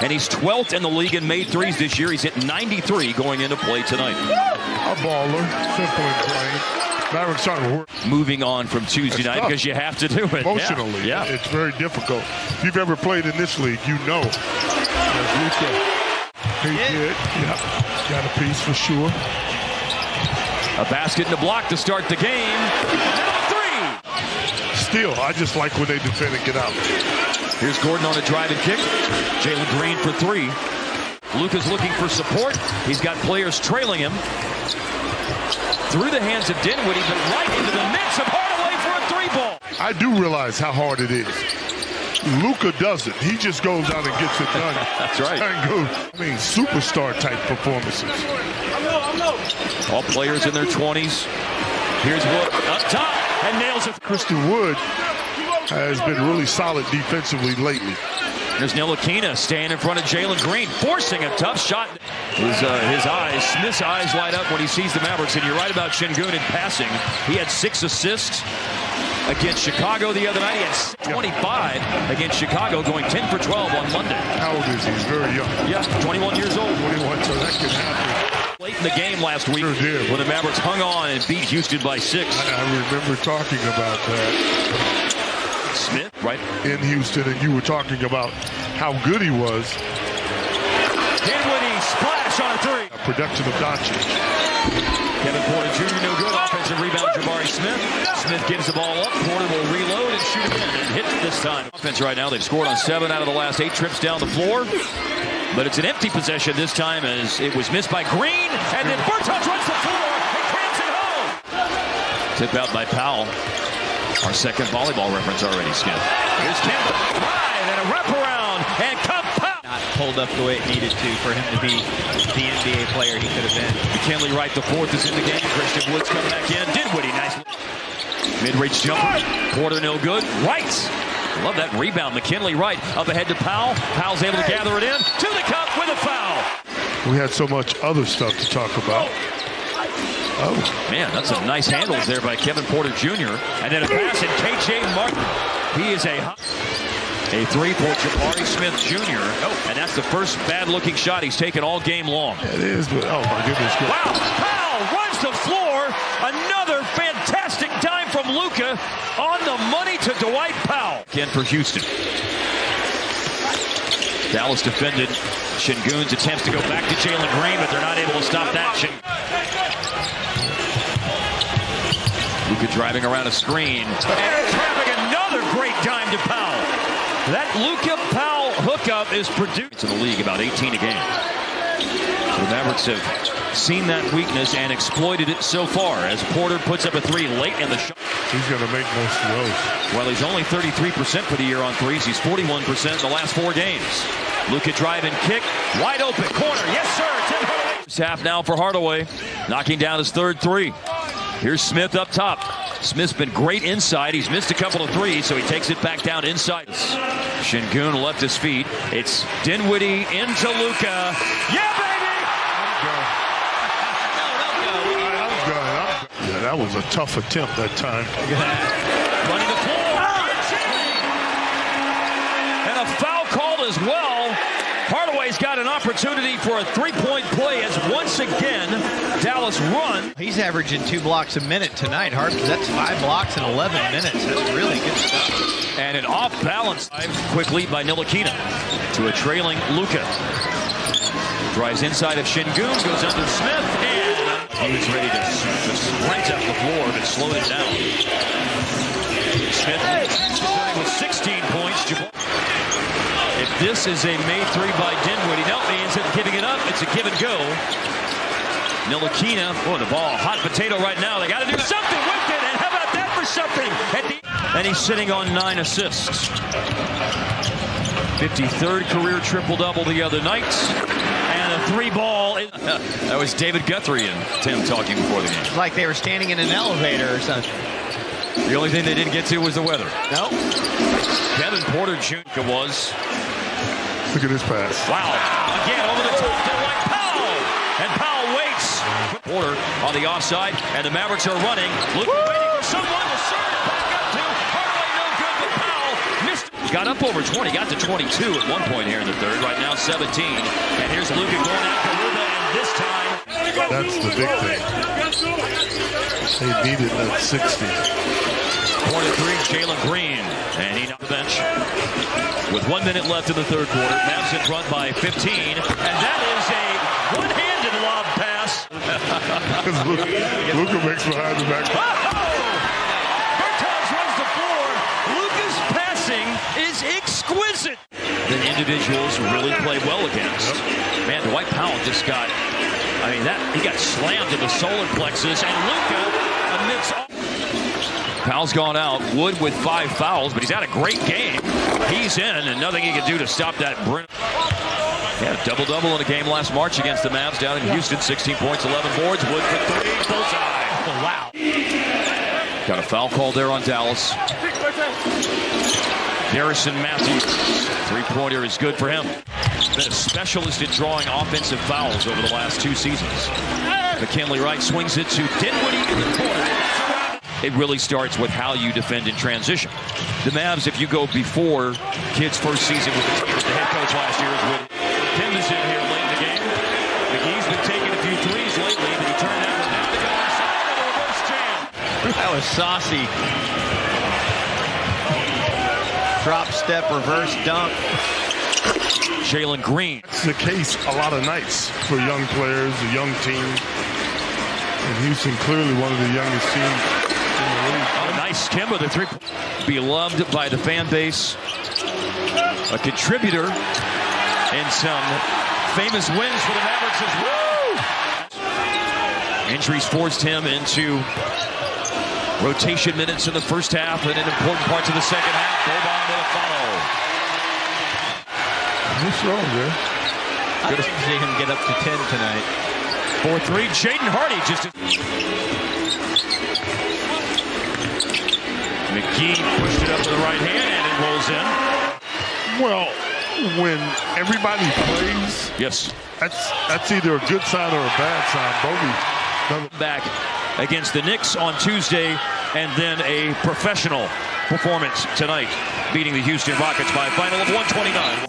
and he's 12th in the league in made threes this year. He's hit 93 going into play tonight. A baller, simple and plain. Mavericks aren't work. Moving on from Tuesday night because you have to do it. Emotionally, yeah. It's very difficult. If you've ever played in this league, you know. As Luka, he did. Yeah, got a piece for sure. A basket and a block to start the game. Now three. Still, I just like when they defend and get out. Here's Gordon on a drive and kick. Jalen Green for three. Luka's looking for support. He's got players trailing him. Through the hands of Dinwiddie, but right into the midst of Hardaway for a three ball. I do realize how hard it is. Luka doesn't. He just goes out and gets it done. That's right. I mean, superstar type performances. All players in their 20s. Here's Wood up top and nails it. Christian Wood has been really solid defensively lately. There's Ntilikina staying in front of Jalen Green, forcing a tough shot. His eyes, Smith's eyes light up when he sees the Mavericks, and you're right about Şengün in passing. He had 6 assists against Chicago the other night. He had 25 against Chicago, going 10 for 12 on Monday. How old is he? He's very young. Yeah, 21 years old. 21, so that can happen. Late in the game last week, Sure did. when the Mavericks hung on and beat Houston by 6. I remember talking about that. Smith, right? In Houston, and you were talking about how good he was. Dinwiddie splash on a three. Production of Doncic. Kevin Porter Jr. no good. Offensive rebound, Jabari Smith. Smith gives the ball up. Porter will reload and shoot again and hit this time. Offense right now, they've scored on 7 out of the last 8 trips down the floor. But it's an empty possession this time as it was missed by Green. And then Bertans runs the floor and cramps it home. Tip out by Powell. Our second volleyball reference already, Skip. Here's Kemba. Drive and a wraparound. And Powell. Not pulled up the way it needed to for him to be the NBA player he could have been. McKinley Wright, the 4th, is in the game. Christian Wood's coming back in. Dinwiddie, nice. Mid-range jumper. Porter, no good. Wright. Love that rebound. McKinley Wright up ahead to Powell. Powell's able to gather it in. To the cup with a foul. We had so much other stuff to talk about. Oh, man, that's some nice handles there by Kevin Porter Jr. And then a pass, and KJ Martin. He is a three for Jabari Smith Jr. Oh, and that's the first bad-looking shot he's taken all game long. it is, but oh my goodness. Wow, Powell runs the floor. Another fantastic dime from Luka on the money to Dwight Powell. Again for Houston. Dallas defended Şengün's attempts to go back to Jalen Green, but they're not able to stop that. Luka driving around a screen and trapping another great dime to Powell. That Luka Powell hookup is produced in the league about 18 a game. So the Mavericks have seen that weakness and exploited it so far as Porter puts up a 3 late in the shot. He's going to make most of those. Well, he's only 33% for the year on threes. He's 41% in the last 4 games. Luka drive and kick. Wide open corner. Yes, sir. Tim Hardaway. It's half now for Hardaway. Knocking down his 3rd three. Here's Smith up top. Smith's been great inside. He's missed a couple of threes, so he takes it back down inside. Şengün left his feet. It's Dinwiddie into Luka. Yeah, baby! Yeah, that was a tough attempt that time. Running the floor. And a foul called as well. Hardaway's got an opportunity for a 3-point play as once again Dallas run. He's averaging 2 blocks a minute tonight, Harps. That's 5 blocks in 11 minutes. That's really good stuff. And an off-balance quickly by Ntilikina to a trailing Luka. Drives inside of Şengün, goes under Smith, and he's ready to sprint up the floor, but slowed it down. Smith with 16 points. If this is a made 3 by Dinwiddie, no, he ends up giving it up. It's a give and go. Ntilikina, the ball, hot potato right now. They got to do something with it, and how about that for something? And he's sitting on 9 assists. 53rd career triple-double the other night. And a 3-ball. That was David Guthrie and Tim talking before the game. It's like they were standing in an elevator or something. The only thing they didn't get to was the weather. No. Kevin Porter Jr. was. Look at this pass. Wow. Again, over the top to Dwight Powell. And Powell waits. Porter on the offside, and the Mavericks are running. Waiting for someone to serve. Back up to Hardaway, no good, but Powell missed. got up over 20, got to 22 at one point here in the third. Right now 17. And here's Luka going after Luka, and this time. That's the big thing. They needed that 60. Corner three, Jalen Green. And he off the bench. With 1 minute left in the third quarter. Mavs in front by 15. And that is a one-handed lob pass. Luka makes behind the back. Bertans runs the floor. Luka's passing is exquisite. The individuals really play well against. Man, Dwight Powell just got, he got slammed to the solar plexus, and Luka amidst all. Powell's gone out. Wood with 5 fouls, but he's had a great game. He's in, and nothing he can do to stop that. Yeah, double-double in a game last March against the Mavs down in Houston. 16 points, 11 boards. Wood for 3, bullseye. Oh, wow. Got a foul call there on Dallas. Garrison Matthews, three-pointer is good for him. Been a specialist in drawing offensive fouls over the last 2 seasons. McKinley Wright swings it to Dinwiddie in the corner. It really starts with how you defend in transition. The Mavs, if you go before Kidd's first season with the head coach last year, is with Tim is in here late in the game. McGee's been taking a few threes lately, but he turned that one down to go inside with a reverse jam. That was saucy. Drop step, reverse dunk. Jalen Green. It's the case a lot of nights for young players, a young team. And Houston clearly one of the youngest teams. Oh, nice Kemba, the three. Beloved by the fan base. A contributor in some famous wins for the Mavericks as well. Injuries forced him into rotation minutes in the first half and in important parts of the second half. Boban with a follow. He's strong, man. Good to see him get up to 10 tonight. 4-3, Jaden Hardy just... McGee pushed it up to the right hand and it rolls in. Well, when everybody plays, yes, that's either a good sign or a bad sign. Bogey back against the Knicks on Tuesday, and then a professional performance tonight, beating the Houston Rockets by a final of 129.